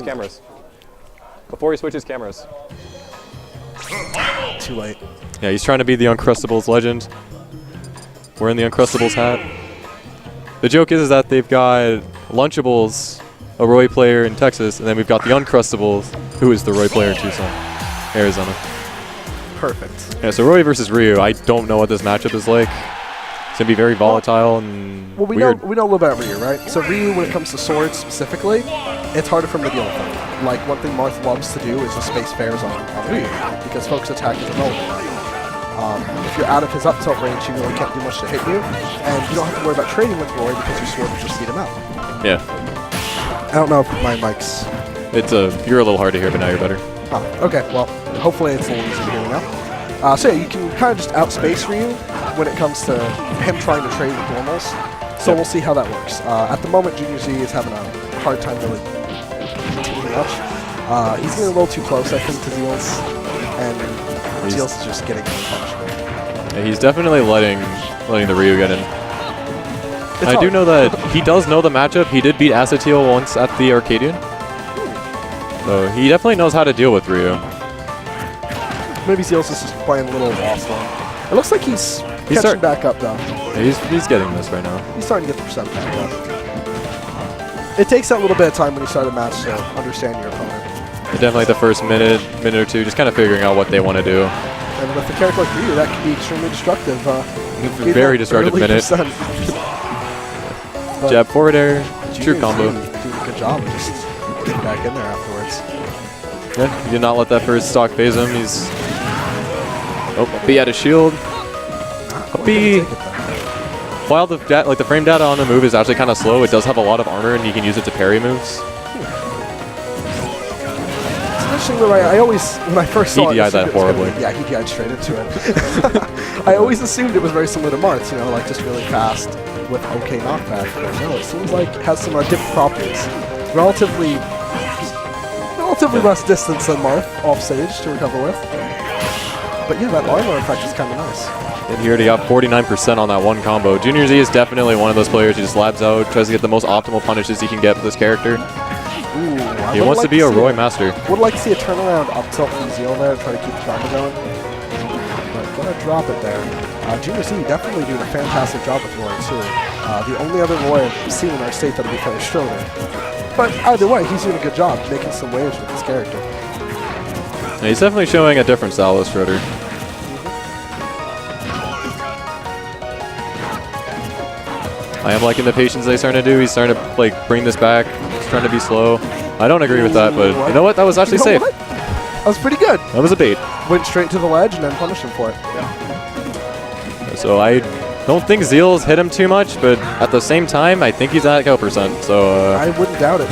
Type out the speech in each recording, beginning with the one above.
switches cameras. Before he switches cameras. Too late. Yeah, he's trying to be the Uncrustables legend. Wearing the Uncrustables hat. The joke is that they've got Lunchables, a Roy player in Texas, and then we've got the Uncrustables, who is the Roy player in Tucson, Arizona. Perfect. Yeah, so Roy versus Ryu, I don't know what this matchup is like. It's going to be very volatile and Well, we weird. know a little bit about Ryu, right? So Ryu, when it comes to swords specifically, it's harder for him to deal with them. Like, one thing Marth loves to do is the space fares on Ryu, because focus attack is irrelevant. If you're out of his up tilt range, you really can't do much to hit you, and you don't have to worry about trading with Roy because your sword will just beat him out. Yeah. I don't know if my mic's... You're a little hard to hear, but now you're better. Oh, okay, well, hopefully it's a little easier to hear me now. So yeah, you can kind of just outspace Ryu when it comes to him trying to trade with normals. So we'll see how that works. At the moment, Junior Z is having a hard time really teaming up. He's getting a little too close, I think, to Zeals, and Zeals is just getting punished. Yeah, he's definitely letting the Ryu get in. I do know that he does know the matchup. He did beat Acetyl once at the Arcadian. So he definitely knows how to deal with Ryu. Maybe Zeals is just playing a little lost on. It looks like he's catching back up, though. Yeah, he's getting this right now. He's starting to get the percent back up. It takes that little bit of time when you start a match to understand your opponent. Definitely the first minute or two, just kind of figuring out what they want to do. And with a character like Ryu, that can be extremely destructive. Very destructive minute. Jab forward air, true combo. Doing a good job of just getting back in there afterwards. Yeah, he did not let that first stock phase him. He's... Oh, B had a shield. B. While the frame data on the move is actually kind of slow, it does have a lot of armor, and you can use it to parry moves. I always, when I first saw it, he DI'd that horribly. Yeah, he DI'd straight into it. I always assumed it was very similar to Marth, you know, like just really fast with okay knockback. But no, it seems like it has some different properties. Relatively less distance than Marth off stage to recover with. But yeah, that armor effect is kind of nice. And he already got 49% on that one combo. Junior Z is definitely one of those players who just labs out, tries to get the most optimal punishes he can get with this character. Ooh, he wants to be a Roy master. Would like to see a turnaround up tilt from Zeal there to try to keep the combo going. But gonna drop it there. Junior Z definitely doing a fantastic job with Roy too. The only other Roy I've seen in our state that would be fair is Schroeder. But either way, he's doing a good job making some waves with his character. Yeah, he's definitely showing a different style with Schroeder. I am liking the patience they're starting to do. He's starting to bring this back. He's trying to be slow. I don't agree with that, but you know what? That was actually safe. That was pretty good. That was a bait. Went straight to the ledge and then punished him for it. Yeah. So I don't think Zeals hit him too much, but at the same time, I think he's at kill percent. So I wouldn't doubt it.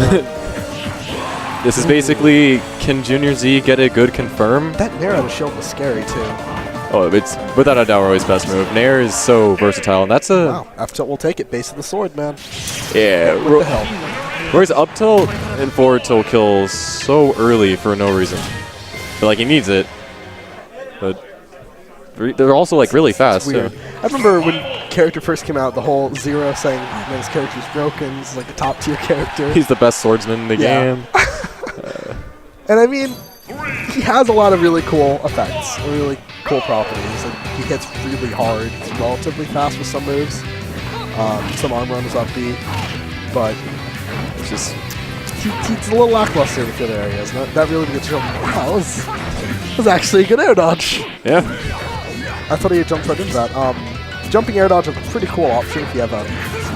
This is basically, can Junior Z get a good confirm? That Nair out of shield was scary too. Oh, it's without a doubt Roy's best move. Nair is so versatile, and that's a... Wow, up tilt will take it. Base of the sword, man. Yeah. What the hell? Roy's up tilt and forward tilt kills so early for no reason. But he needs it. But they're also really fast. Weird. So. I remember when character first came out, the whole Zero saying, man, this character's broken. He's like a top tier character. He's the best swordsman in the game. And I mean, he has a lot of really cool effects, really cool properties. He hits really hard. He's relatively fast with some moves. Some armor on his upbeat. But it's just, he's a little lackluster in a few other areas. That really gets shown. Wow, that was actually a good air dodge. Yeah. I thought he had jumped right into that. Jumping air dodge is a pretty cool option if you have a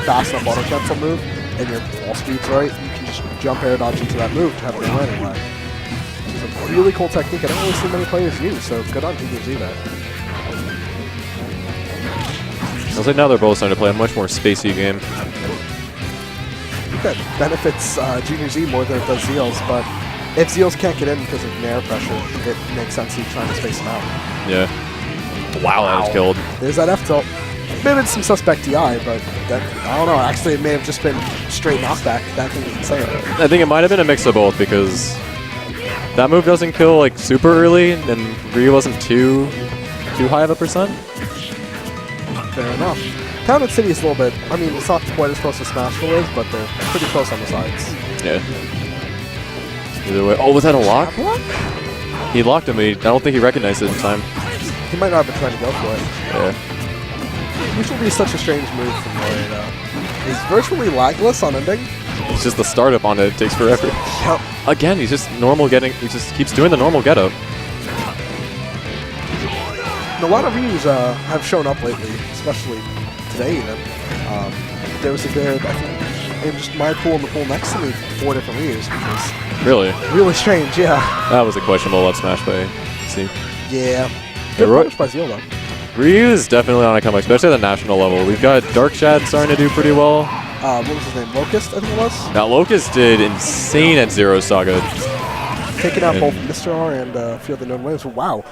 fast enough auto cancel move and your wall speed's right. You can just jump air dodge into that move to have the landing lag. It's a really cool technique I don't really see many players use, so good on Junior Z there. Looks like now they're both starting to play a much more spacey game. I think that benefits Junior Z more than it does Zeals, but if Zeals can't get in because of Nair pressure, it makes sense he's trying to space him out. Yeah. Wow, that was killed. There's that F tilt. Maybe it's some suspect DI, but that, I don't know. Actually, it may have just been straight knockback. That thing is insane. I think it might have been a mix of both because that move doesn't kill super early, and Ryu wasn't too high of a percent. Fair enough. Town and City is a little bit, I mean, it's not quite as close as Smashville is, but they're pretty close on the sides. Yeah. Either way. Oh, was that a lock? He locked him. I don't think he recognized it in time. He might not have been trying to go for it. Yeah. Which will be such a strange move from Roy, though. He's virtually lagless on ending. It's just the startup on it takes forever. Yep. Again, he's just normal getting. He just keeps doing the normal get up. A lot of Ryus have shown up lately, especially today even. There was a good, I think, in just my pool and the pool next to me, 4 different Ryus, which Really? was really strange, yeah. That was a questionable up smash by C. Yeah. Good Roy- punish by Zeal, though. Ryu is definitely on a comeback, especially at the national level. We've got Dark Shad starting to do pretty well. What was his name? Locust, I think it was? Now, Locust did insane at Zero Saga. Taking out both Mr. R and a few other known ways. Wow.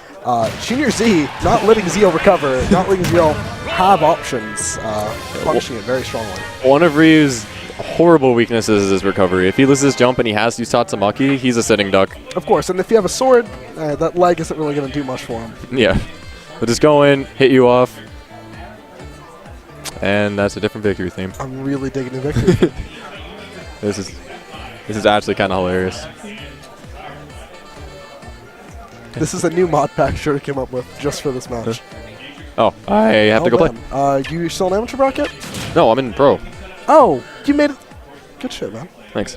Junior Z not letting Zeal recover, not letting Zeal have options, punishing it very strongly. One of Ryu's horrible weaknesses is his recovery. If he loses his jump and he has to use Tatsumaki, he's a sitting duck. Of course, and if you have a sword, that leg isn't really going to do much for him. Yeah. He'll just go in, hit you off, and that's a different victory theme. I'm really digging the victory. This is actually kind of hilarious. This is a new mod pack Shura came up with just for this match. Oh, I have to go play. You still in amateur bracket? No, I'm in pro. Oh, you made it. Good shit, man. Thanks.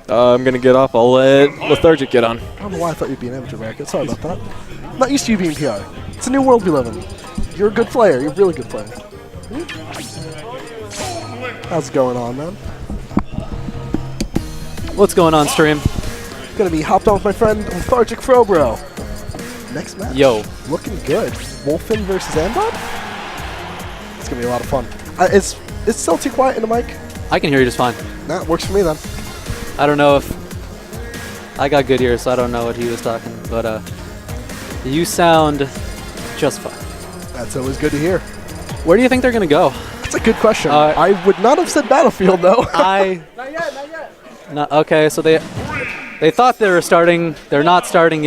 I'm going to get off. I'll let Lethargic get on. I don't know why I thought you'd be in amateur bracket. Sorry about that. I'm not used to you being PR. It's a new world we live in. You're a good player. You're a really good player. How's it going on, man? What's going on, stream? Gonna be hopped on with my friend Lethargic Frobro. Next match. Yo. Looking good. Wolfen versus Ambot? It's gonna be a lot of fun. It's still too quiet in the mic? I can hear you just fine. Nah, works for me then. I don't know if I got good ears, so I don't know what he was talking, but you sound just fine. That's always good to hear. Where do you think they're gonna go? That's a good question. I would not have said Battlefield though. Not yet. Okay, so they thought they were starting. They're not starting.